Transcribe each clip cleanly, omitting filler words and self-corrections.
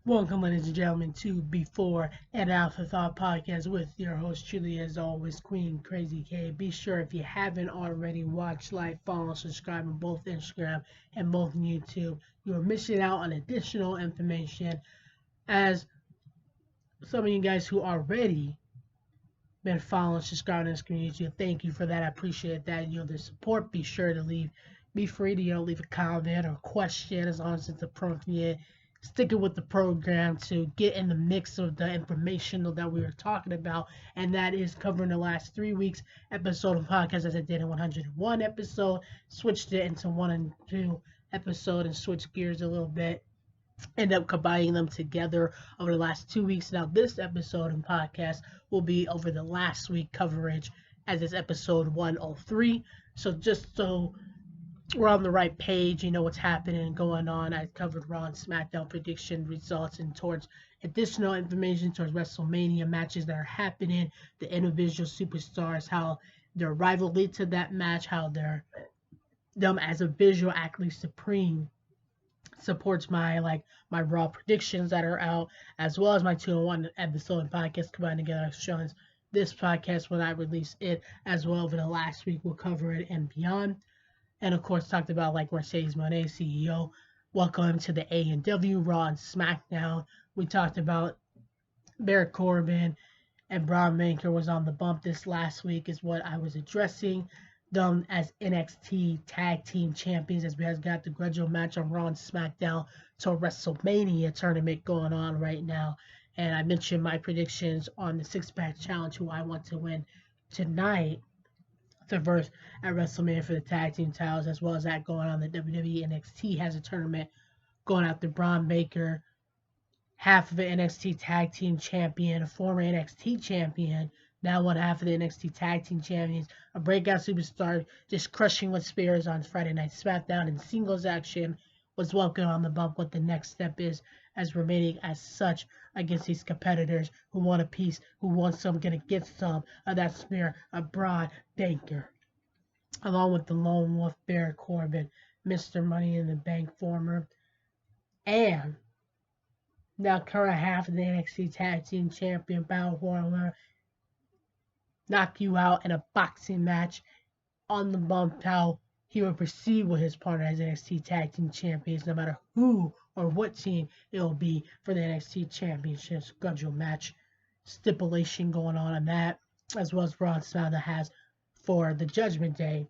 Welcome, ladies and gentlemen, to Before and After Thought podcast with your host, truly as always, Queen Krazy K. Be sure if you haven't already, watch, like, follow, subscribe on both Instagram and both YouTube. You are missing out on additional information. As some of you guys who already been following, subscribing on this community, thank you for that. I appreciate that. The support. Be sure to be free to leave a comment or question as long as it's appropriate. Sticking with the program to get in the mix of the information that we were talking about, and that is covering the last 3 weeks episode of podcast as I did in 101 episode, switched it into 102 episode and switched gears a little bit, end up combining them together over the last 2 weeks. Now, this episode and podcast will be over the last week coverage as it's episode 103. So, just so we're on the right page, you know what's happening and going on. I covered Raw and SmackDown prediction results and towards additional information towards WrestleMania matches that are happening, the individual superstars, how their rivalry to that match, how they're them as a visual athlete supreme supports my raw predictions that are out, as well as my 2-in-1 episode and podcast combined together, showing this podcast when I release it as well over the last week. We'll cover it and beyond. And of course talked about like Mercedes Moné, CEO. Welcome to the A&W Raw and SmackDown. We talked about Baron Corbin and Braun Breaker was on the bump this last week is what I was addressing them as NXT Tag Team Champions as we have got the gradual match on Raw and SmackDown to a WrestleMania tournament going on right now. And I mentioned my predictions on the six-pack challenge, who I want to win tonight to verse at WrestleMania for the tag team titles, as well as that going on. The WWE NXT has a tournament going after Braun Breaker, half of the NXT Tag Team Champion, a former NXT Champion, now one half of the NXT Tag Team Champions, a breakout superstar just crushing with spears on Friday Night SmackDown in singles action, was welcome on the bump what the next step is as remaining as such against these competitors who want a piece, who want some, gonna get some of that spear of Braun Breaker. Along with the Lone Wolf Baron Corbin, Mr. Money in the Bank former, and now current half of the NXT Tag Team Champion Battle Royal knock you out in a boxing match on the bump how he would proceed with his partner as NXT Tag Team Champions, no matter who or what team it will be for the NXT Championship schedule match stipulation going on that, as well as Braun Strowman has for the Judgment Day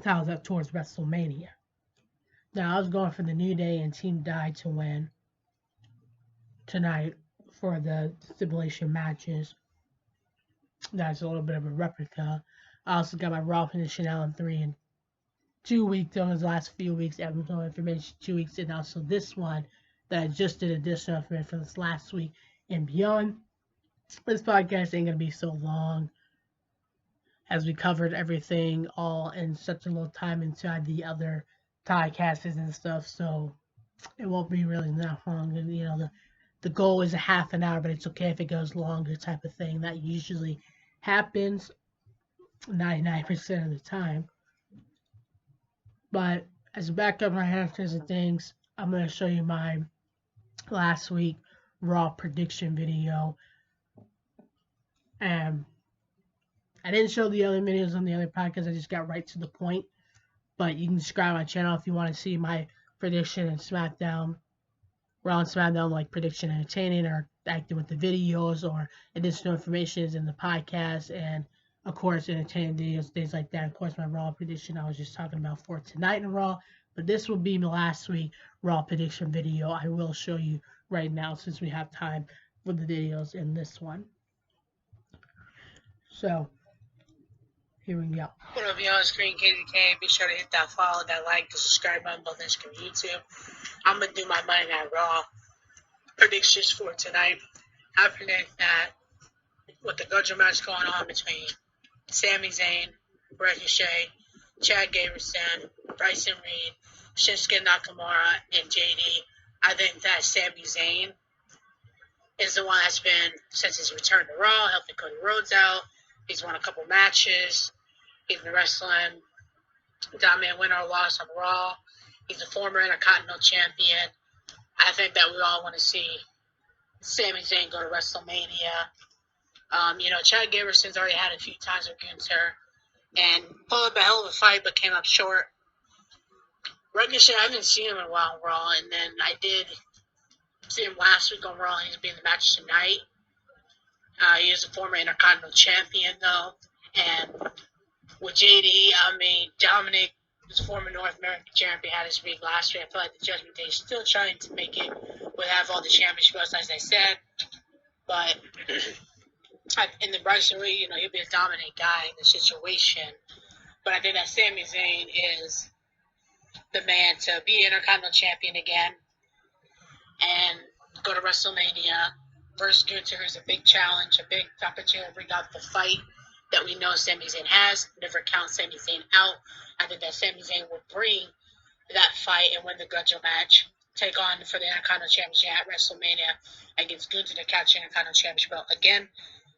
titles up towards WrestleMania. Now I was going for the New Day and Team Die to win tonight for the stipulation matches. That's a little bit of a replica. I also got my Raw prediction out in 3 and 2 weeks over the last few weeks. Additional information 2 weeks, and also this one that I just did additional information for this last week and beyond. This podcast ain't gonna be so long as we covered everything all in such a little time inside the other podcasts and stuff, so it won't be really that long. And the goal is a half an hour, but it's okay if it goes longer type of thing. That usually happens 99% of the time. But as a backup my answers and things, I'm going to show you my last week Raw prediction video. And I didn't show the other videos on the other podcast. I just got right to the point. But you can subscribe to my channel if you want to see my prediction and SmackDown, Raw and SmackDown, like prediction entertaining or acting with the videos or additional information is in the podcast, and of course entertaining videos, things like that. Of course, my Raw prediction I was just talking about for tonight in Raw, but this will be my last week Raw prediction video. I will show you right now since we have time for the videos in this one. So here we go. What up, y'all? Screen KZK. Be sure to hit that follow, that like, the subscribe button both Instagram and YouTube. I'm gonna do my Monday Night Raw predictions for tonight. I predict that with the Gudger match going on between Sami Zayn, Ricochet, Chad Gaberson, Bryson Reed, Shinsuke Nakamura, and JD, I think that Sami Zayn is the one that's been, since his return to Raw, helping Cody Rhodes out. He's won a couple matches. He's been wrestling, dominant winner or loss on Raw. He's a former Intercontinental Champion. I think that we all want to see Sami Zayn go to WrestleMania. Chad Gaberson's already had a few times with Gunther and pulled up a hell of a fight, but came up short. Ricochet, I haven't seen him in a while on Raw, and then I did see him last week on Raw. He's being the match tonight. He is a former Intercontinental Champion, though, and with JD, Dominic was former North American champion, had his week last week. I feel like the Judgment Day is still trying to make it with have all the championships, as I said. But in the Bryson Reed, he'll be a dominant guy in the situation. But I think that Sami Zayn is the man to be Intercontinental Champion again and go to WrestleMania versus Gunther is a big challenge, a big opportunity to bring out the fight that we know Sami Zayn has. Never count Sami Zayn out. I think that Sami Zayn will bring that fight and win the Gunther match, take on for the Intercontinental Championship at WrestleMania against Gunther to catch the Intercontinental Championship belt again.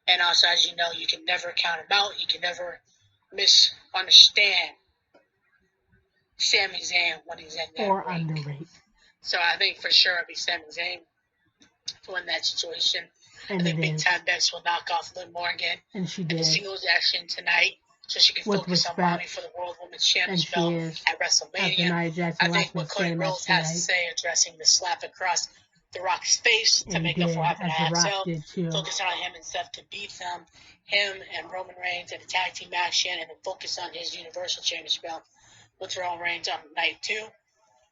And also, as you know, you can never count him out. You can never misunderstand Sami Zayn when he's in that or ring. underrate. So I think for sure it'll be Sami Zayn to win that situation. And I think Big Time Bex will knock off Liv Morgan. And she did. In the singles action tonight, so she can focus on mommy for the World Women's Championship belt at WrestleMania. I think what Cody Rhodes has to say addressing the slap across The Rock's face to make up for having to have focus on him instead to beat them, him and Roman Reigns in a tag team action, and then focus on his Universal Championship belt with Roman Reigns on night 2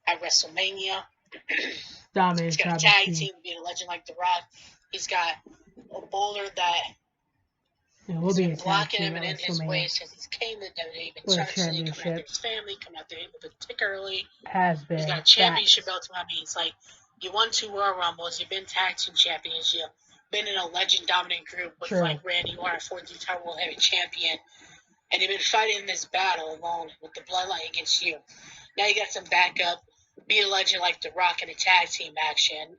at WrestleMania. He's got a tag team, being a legend like The Rock. He's got a bowler that has been blocking him and in his way since he came to WWE. Been constantly coming after his family, coming after him with a tick early. He's got a championship belt. It's like you won 2 Royal Rumbles, you've been tag team champions, you've been in a legend dominant group with like Randy Orton, 14-time World Heavy Champion, and you've been fighting this battle alone with the bloodline against you. Now you got some backup, be a legend like The Rock in a tag team action.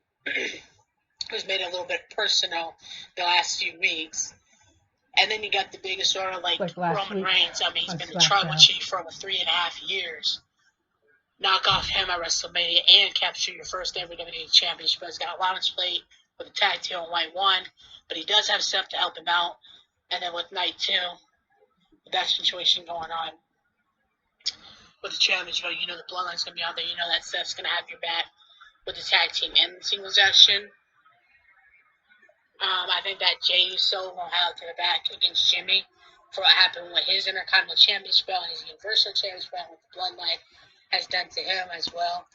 Who's made it a little bit personal the last few weeks. And then you got the biggest order like Roman Reigns. He's been the tribal chief for over 3.5 years. Knock off him at WrestleMania and capture your first ever WWE championship. He's got a lot on his plate with the tag team on White 1, but he does have stuff to help him out. And then with night 2, with that situation going on with the championship, the bloodline's going to be out there. That Seth's going to have your back with the tag team and the singles action. I think that Jey Uso will have to the back against Jimmy for what happened with his Intercontinental Championship belt and his Universal Championship belt, what the Bloodline has done to him as well.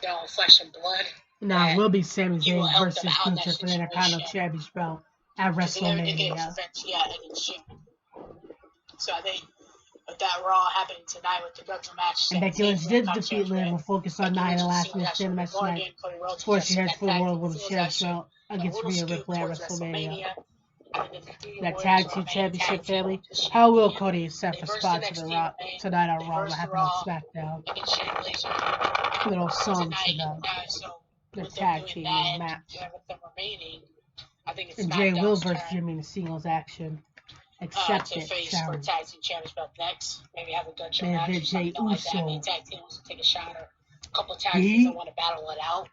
They're on flesh and blood. Now it will be Sami Zayn versus Gunther for the Intercontinental Championship belt at WrestleMania. So I think with that Raw happening tonight with the Gunther match, and Becky Lynch did defeat Liv. We'll focus on Nia last minute in the match tonight before she heads for the World Women's Championship belt against Rhea Ripley at WrestleMania. That tag team championship family. How will Cody set for spots to the Rock tonight on Raw? What happened on SmackDown? Little song to the tag team match. And Jey will versus Jimmy in the singles action. Accept it. For tag team championship belt next. Maybe have a Gunther match or something like that. Tag team wants to take a shot or a couple tag teams that want to battle it out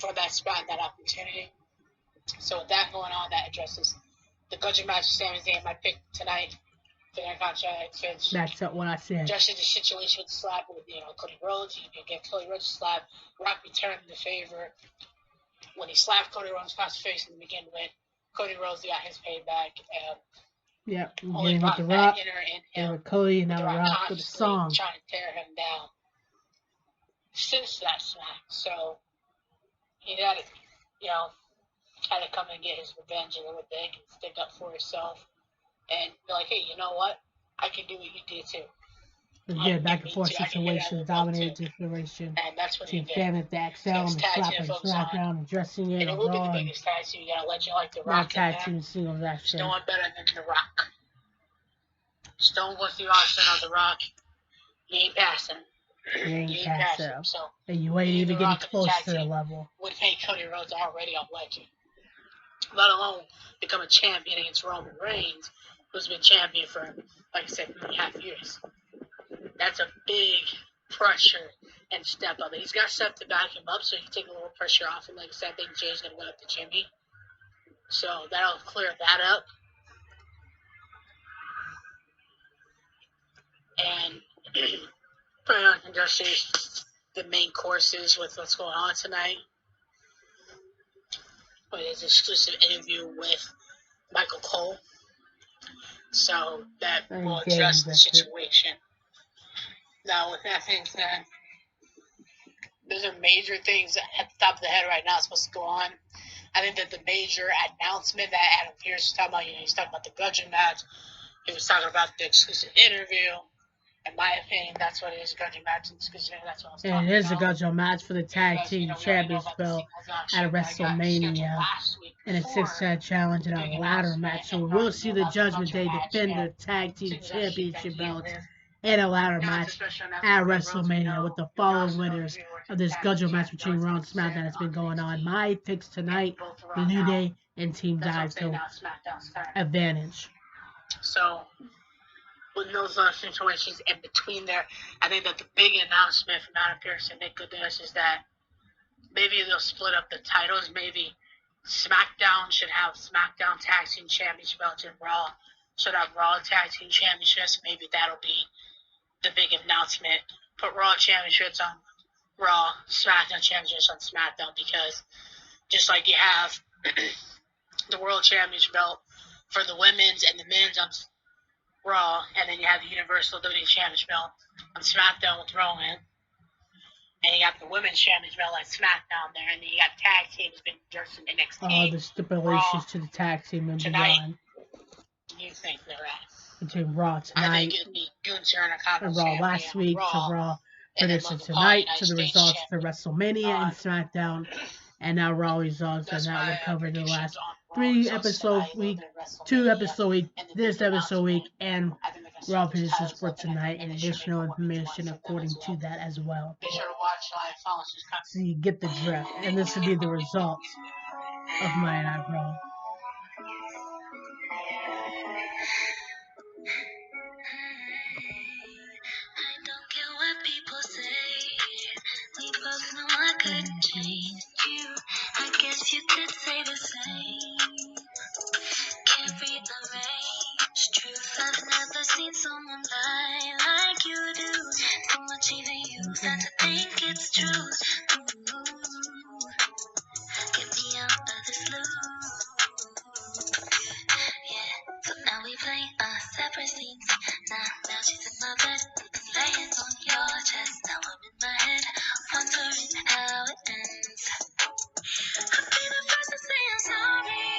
for that spot, that opportunity. So with that going on, that addresses the Gunther match. Sami Zayn, my pick tonight for their contract. That's what I said. Addressing the situation with the slap with Cody Rhodes. You can get Cody Rhodes' slap. Rock returned the favor when he slapped Cody Rhodes across the face in the beginning with. Cody Rhodes got his payback. Yep, again with the Rock, and with Cody, and now the Rock with the song. Trying to tear him down since that smack. So he had to, had to come and get his revenge a little bit and stick up for himself and be like, hey, you know what? I can do what you did too. Again, back and forth situation, dominated situation. And that's what he did. Fan at the XL and slapping SmackDown and dressing it. And it will be the biggest tag team. You got a legend like The Rock. Tag team singles action. No one better than The Rock. Stone Cold Austin on The Rock. You ain't passing. You ain't passing. So, and you ain't even getting close to the level. Would make Cody Rhodes already a legend. Let alone become a champion against Roman Reigns, who's been champion for, like I said, 3.5 years. That's a big pressure and step up. He's got stuff to back him up, so he can take a little pressure off. And like I said, I think Jay's going to win up the Jimmy. So that'll clear that up. And pretty much can just see the main courses with what's going on tonight. With his exclusive interview with Michael Cole. So that will address the situation. Now, with that being said, those are major things at the top of the head right now supposed to go on. I think that the major announcement that Adam Pearce was talking about, he's talking about the grudging match. He was talking about the exclusive interview. In my opinion, that's what it is, grudging match and exclusive interview. That's what I was talking about. And it is a grudging match for the tag team championship belt at WrestleMania. And a six-man challenge and a ladder match. So we'll see the Judgment Day defend their tag team championship belts in a ladder match at WrestleMania with the following winners of this grudging match between Raw and SmackDown that's been going on. My picks tonight, the New Day and Team Daito advantage. So with those situations in between there, I think that the big announcement from Adam Pearce and Nick Goodness is that maybe they'll split up the titles. Maybe SmackDown should have SmackDown Tag Team Championship belts and Raw should have Raw Tag Team Championships. Maybe that'll be the big announcement. Put Raw Championships on Raw, SmackDown Championships on SmackDown, because just like you have the World Championship belt for the women's and the men's on Raw, and then you have the Universal WWE Championship belt on SmackDown with Roman, and you got the Women's Championship belt on SmackDown there, and then you got tag teams being just in NXT. All the stipulations Raw, to the tag team and beyond. You think they're at? Between Raw tonight I think it'd be Gunther and Raw last week to Raw prediction tonight to the results for WrestleMania and SmackDown, and now Raw results, and that will cover the last 2 episode week, this episode week, and Raw predictions for tonight, and additional information according to that as well. Be sure to watch live, follow, so you get the drift, and this will be the results of Monday Night Raw. Couldn't change you. I guess you could say the same. Can't rearrange truth. I've never seen someone lie like you do. So much even you start to think it's true. Ooh, get me out of this loop. Yeah, so now we play separate scenes. Now she's in my bed, laying on your chest. Now I'm in my head, wondering how it ends. I'll be the first to say I'm sorry.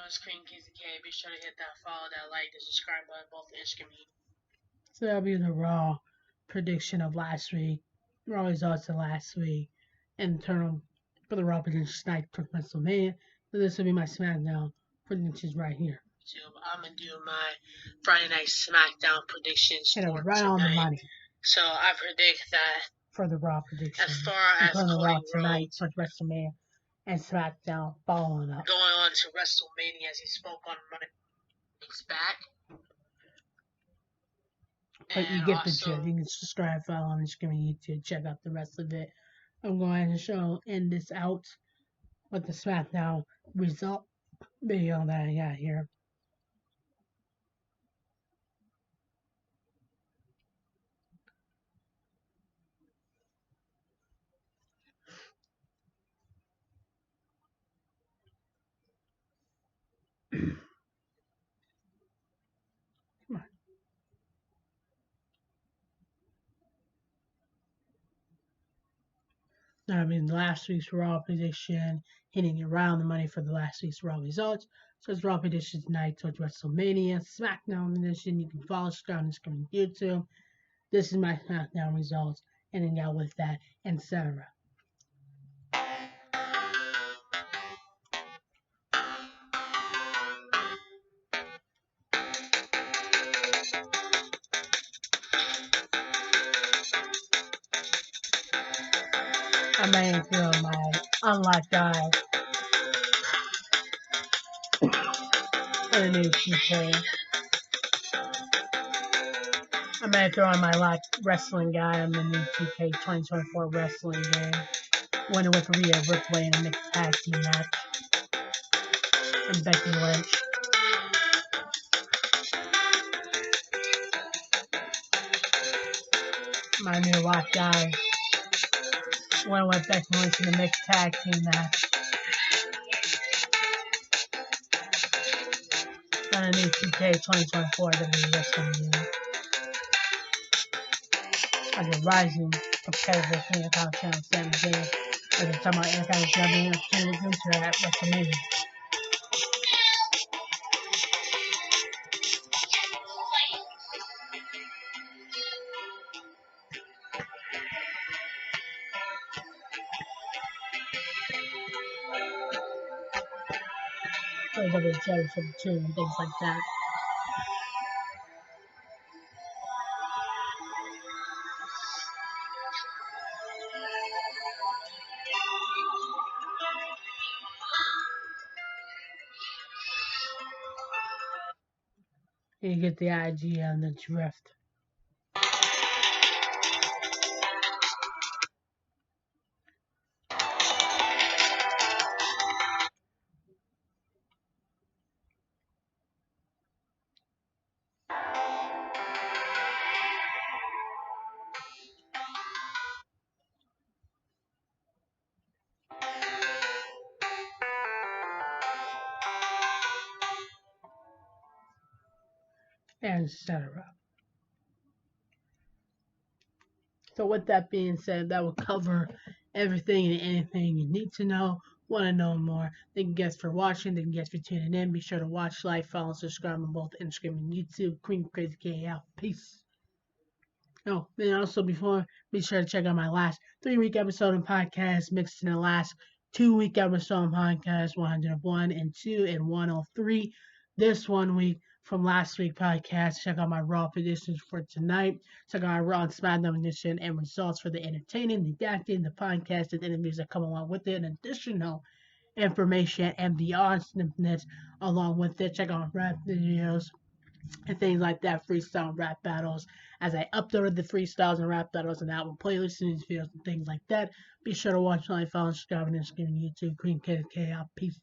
it's Queen Krazy K. Be sure to hit that follow, that like, the subscribe button, both Instagram and YouTube. So that'll be the Raw prediction of last week, Raw results of last week, and turn for the Raw prediction tonight for WrestleMania. So this will be my SmackDown predictions right here. I'm gonna do my Friday Night SmackDown predictions And for right on the tonight. money So I predict that for the Raw prediction. as far as the Raw Cody tonight Rhodes for WrestleMania and SmackDown following up. going on to WrestleMania, as he spoke on Monday, he's back. But you get the gist. You can subscribe, follow on Instagram and YouTube. Check out the rest of it. I'm going to end this out with the SmackDown result video that I got here. I mean, last week's Raw prediction, hitting around the money for the last week's Raw results. So it's Raw prediction tonight towards WrestleMania, SmackDown prediction. You can follow Instagram and YouTube. This is my SmackDown results, ending out with that, etc. I may throw my unlocked guy for the new 2K. I may throw on my locked wrestling guy on the new 2K 2024 wrestling game. Winning with Rhea, Ripley in a mixed tag team match. And Becky Lynch. My new locked guy. Winning with Becky Lynch in a mixed tag team match. And a new 2K 2024 WWE Wrestling game. As a rising competitive Intercontinental Sami Zayn. As a talking about Intercontinental Champion Winter at WrestleMania. WWE Championship too and things like that. You get the idea and the drift. Etc. So with that being said, that will cover everything and anything you need to know, want to know more. Thank you guys for watching. Thank you guys for tuning in. Be sure to watch, like, follow, and subscribe on both Instagram and YouTube. Queen Krazy K out. Peace. Oh, then also be sure to check out my last 3-week episode of podcast mixed in the last 2-week episode of podcast 101 and 2 and 103. This 1 week from last week podcast. Check out my Raw predictions for tonight. Check out my Raw and SmackDown edition and results for the entertaining, the acting, the podcast, and the interviews that come along with it. And additional information and the awesomeness along with it. Check out rap videos and things like that, freestyle rap battles. As I uploaded the freestyles and rap battles and album playlists and videos and things like that. Be sure to watch my follow, subscribe, and Instagram, YouTube, Queen KK out. Peace.